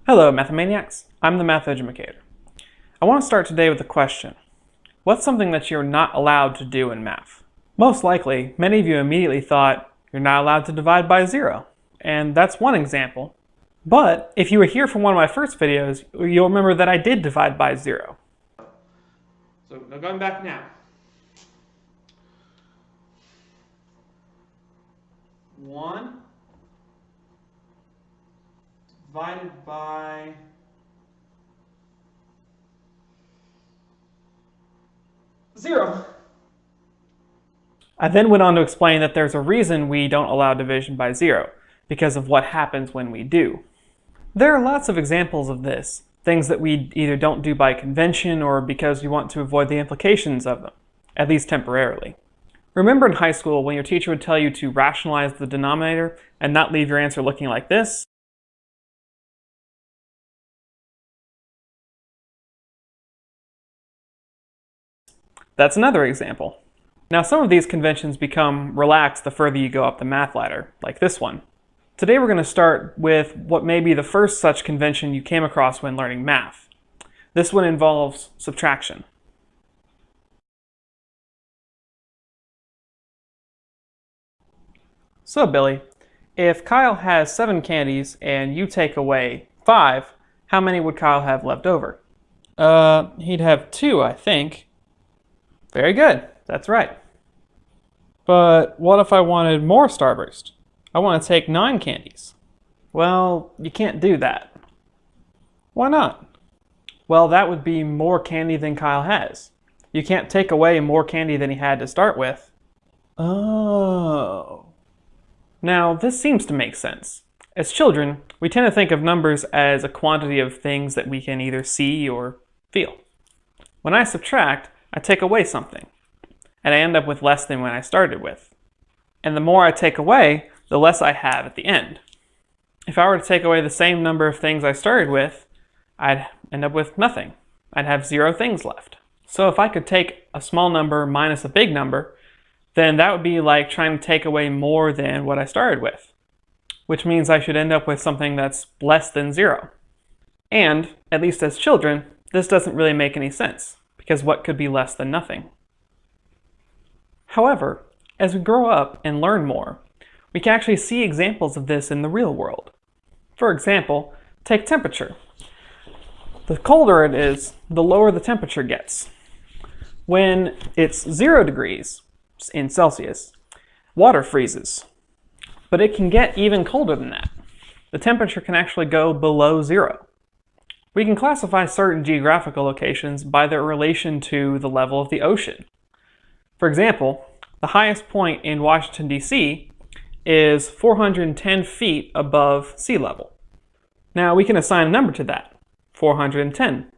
Hello, Mathemaniacs. I'm the Math Edumacator. I want to start today with a question. What's something that you're not allowed to do in math? Most likely, many of you immediately thought you're not allowed to divide by zero. And that's one example. But if you were here from one of my first videos, you'll remember that I did divide by zero. So now going back now. 1 divided by 0. I then went on to explain that there's a reason we don't allow division by zero, because of what happens when we do. There are lots of examples of this, things that we either don't do by convention or because we want to avoid the implications of them, at least temporarily. Remember in high school when your teacher would tell you to rationalize the denominator and not leave your answer looking like this? That's another example. Now some of these conventions become relaxed the further you go up the math ladder, like this one. Today we're going to start with what may be the first such convention you came across when learning math. This one involves subtraction. So Billy, if Kyle has 7 candies and you take away 5, how many would Kyle have left over? He'd have 2, I think. Very good, that's right. But what if I wanted more Starburst? I want to take 9 candies. Well, you can't do that. Why not? Well, that would be more candy than Kyle has. You can't take away more candy than he had to start with. Oh. Now, this seems to make sense. As children, we tend to think of numbers as a quantity of things that we can either see or feel. When I subtract, I take away something, and I end up with less than when I started with. And the more I take away, the less I have at the end. If I were to take away the same number of things I started with, I'd end up with nothing. I'd have 0 things left. So if I could take a small number minus a big number, then that would be like trying to take away more than what I started with, which means I should end up with something that's less than 0. And, at least as children, this doesn't really make any sense, because what could be less than nothing? However, as we grow up and learn more, we can actually see examples of this in the real world. For example, take temperature. The colder it is, the lower the temperature gets. When it's 0 degrees in Celsius, water freezes. But it can get even colder than that. The temperature can actually go below 0. We can classify certain geographical locations by their relation to the level of the ocean. For example, the highest point in Washington, D.C. is 410 feet above sea level. Now we can assign a number to that, 410.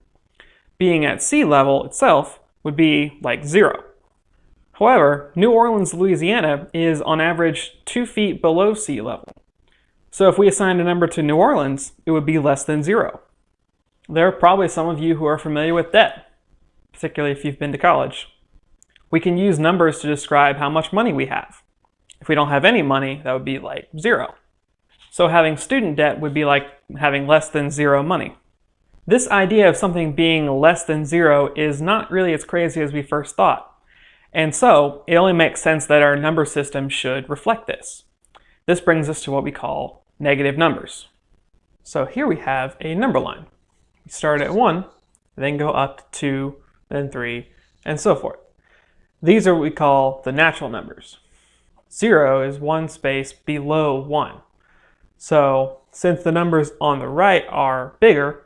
Being at sea level itself would be like 0. However, New Orleans, Louisiana is on average 2 feet below sea level. So if we assigned a number to New Orleans, it would be less than 0. There are probably some of you who are familiar with debt, particularly if you've been to college. We can use numbers to describe how much money we have. If we don't have any money, that would be like 0. So having student debt would be like having less than 0 money. This idea of something being less than 0 is not really as crazy as we first thought. And so it only makes sense that our number system should reflect this. This brings us to what we call negative numbers. So here we have a number line. We start at 1, then go up to 2, then 3, and so forth. These are what we call the natural numbers. 0 is one space below 1. So since the numbers on the right are bigger,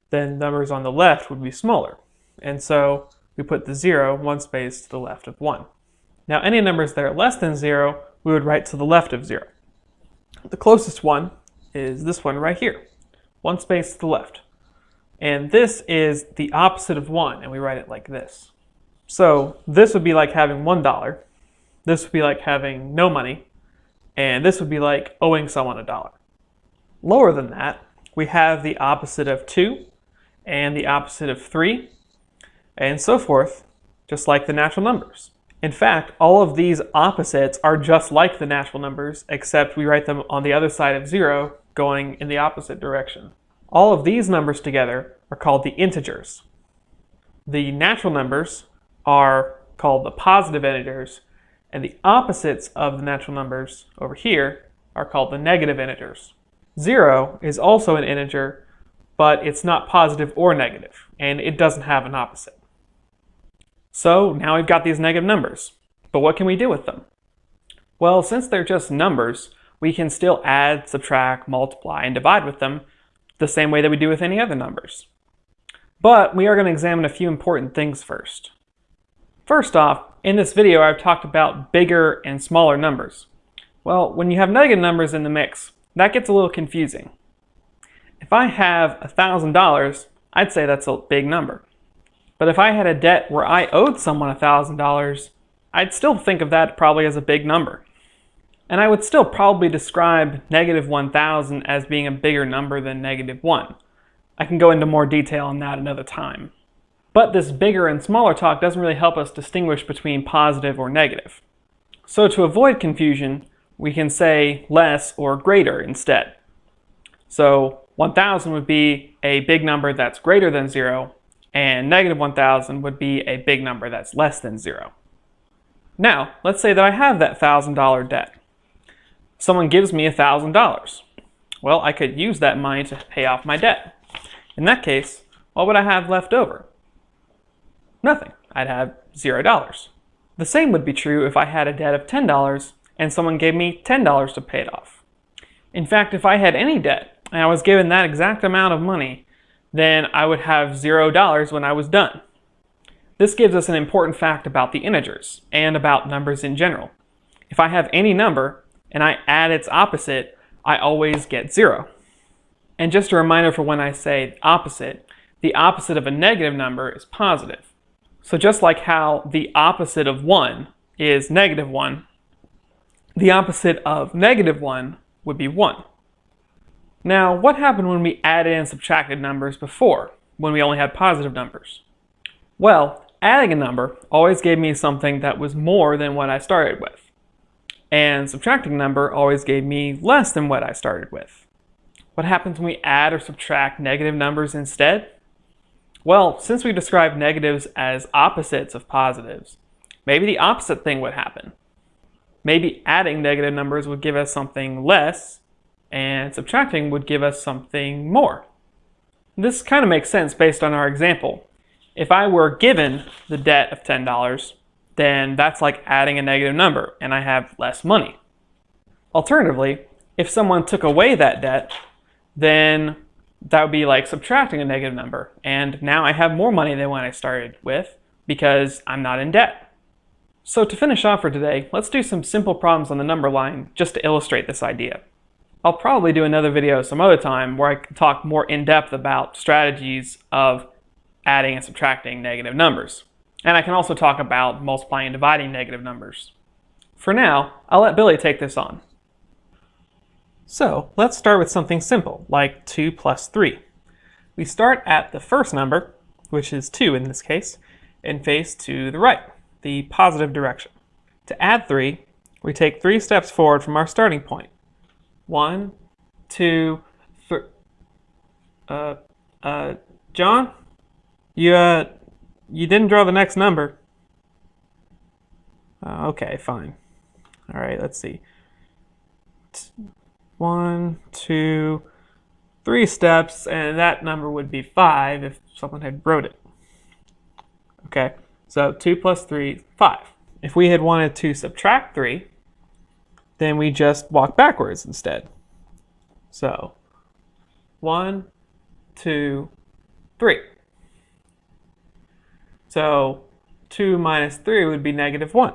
then numbers on the left would be smaller. And so we put the 0 one space to the left of 1. Now any numbers that are less than 0, we would write to the left of 0. The closest one is this one right here, one space to the left. And this is the opposite of 1, and we write it like this. So this would be like having $1, this would be like having no money, and this would be like owing someone $1. Lower than that, we have the opposite of 2, and the opposite of 3, and so forth, just like the natural numbers. In fact, all of these opposites are just like the natural numbers, except we write them on the other side of 0, going in the opposite direction. All of these numbers together are called the integers. The natural numbers are called the positive integers, and the opposites of the natural numbers over here are called the negative integers. 0 is also an integer, but it's not positive or negative, and it doesn't have an opposite. So now we've got these negative numbers, but what can we do with them? Well, since they're just numbers, we can still add, subtract, multiply, and divide with them the same way that we do with any other numbers. But we are going to examine a few important things first. First off, in this video I've talked about bigger and smaller numbers. Well, when you have negative numbers in the mix, that gets a little confusing. If I have $1,000, I'd say that's a big number. But if I had a debt where I owed someone $1,000, I'd still think of that probably as a big number. And I would still probably describe negative 1,000 as being a bigger number than negative 1. I can go into more detail on that another time. But this bigger and smaller talk doesn't really help us distinguish between positive or negative. So to avoid confusion, we can say less or greater instead. So 1,000 would be a big number that's greater than 0, and negative 1,000 would be a big number that's less than 0. Now, let's say that I have that $1,000 debt. Someone gives me $1,000. Well, I could use that money to pay off my debt. In that case, what would I have left over? Nothing. I'd have $0. The same would be true if I had a debt of $10 and someone gave me $10 to pay it off. In fact, if I had any debt and I was given that exact amount of money, then I would have $0 when I was done. This gives us an important fact about the integers and about numbers in general. If I have any number and I add its opposite, I always get 0. And just a reminder for when I say the opposite of a negative number is positive. So just like how the opposite of 1 is negative 1, the opposite of negative 1 would be 1. Now, what happened when we added and subtracted numbers before, when we only had positive numbers? Well, adding a number always gave me something that was more than what I started with. And subtracting a number always gave me less than what I started with. What happens when we add or subtract negative numbers instead? Well, since we describe negatives as opposites of positives, maybe the opposite thing would happen. Maybe adding negative numbers would give us something less, and subtracting would give us something more. This kind of makes sense based on our example. If I were given the debt of $10, then that's like adding a negative number, and I have less money. Alternatively, if someone took away that debt, then that would be like subtracting a negative number, and now I have more money than when I started with because I'm not in debt. So to finish off for today, let's do some simple problems on the number line just to illustrate this idea. I'll probably do another video some other time where I can talk more in depth about strategies of adding and subtracting negative numbers. And I can also talk about multiplying and dividing negative numbers. For now, I'll let Billy take this on. So let's start with something simple, like 2 plus 3. We start at the first number, which is 2 in this case, and face to the right, the positive direction. To add 3, we take 3 steps forward from our starting point. 1, 2, 3. John? You didn't draw the next number. Okay, fine. All right, let's see. 1, 2, 3 steps, and that number would be 5 if someone had wrote it. Okay, so 2 plus 3, 5. If we had wanted to subtract 3, then we just walk backwards instead. So 1, 2, 3. So 2 minus 3 would be negative 1.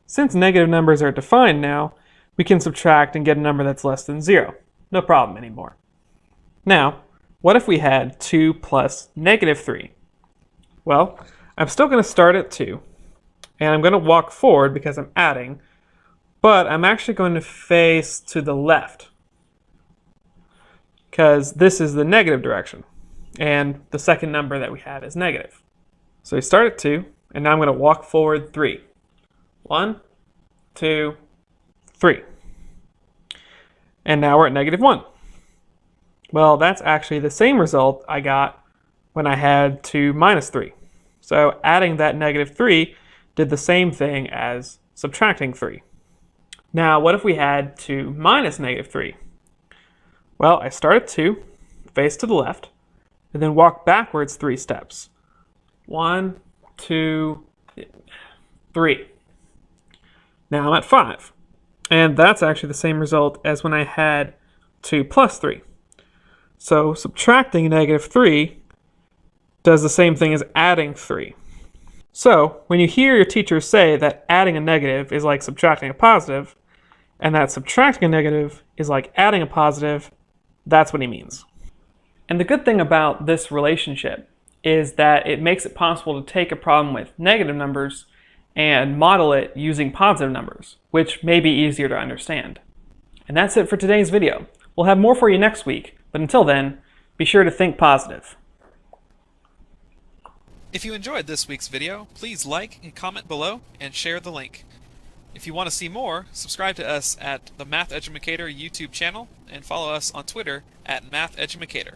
Since negative numbers are defined now, we can subtract and get a number that's less than 0. No problem anymore. Now, what if we had 2 plus negative 3? Well, I'm still going to start at 2, and I'm going to walk forward because I'm adding, but I'm actually going to face to the left because this is the negative direction, and the second number that we have is negative. So we start at 2, and now I'm going to walk forward 3. 1, 2, 3. And now we're at negative 1. Well, that's actually the same result I got when I had 2 minus 3. So adding that negative 3 did the same thing as subtracting 3. Now, what if we had 2 minus negative 3? Well, I start at 2, face to the left, and then walk backwards 3 steps. 1, 2, 3. Now I'm at 5. And that's actually the same result as when I had 2 plus 3. So subtracting negative 3 does the same thing as adding 3. So when you hear your teacher say that adding a negative is like subtracting a positive, and that subtracting a negative is like adding a positive, that's what he means. And the good thing about this relationship is that it makes it possible to take a problem with negative numbers and model it using positive numbers, which may be easier to understand. And that's it for today's video. We'll have more for you next week, but until then, be sure to think positive. If you enjoyed this week's video, please like and comment below and share the link. If you want to see more, subscribe to us at the Math Edumacator YouTube channel and follow us on Twitter at Math Edumacator.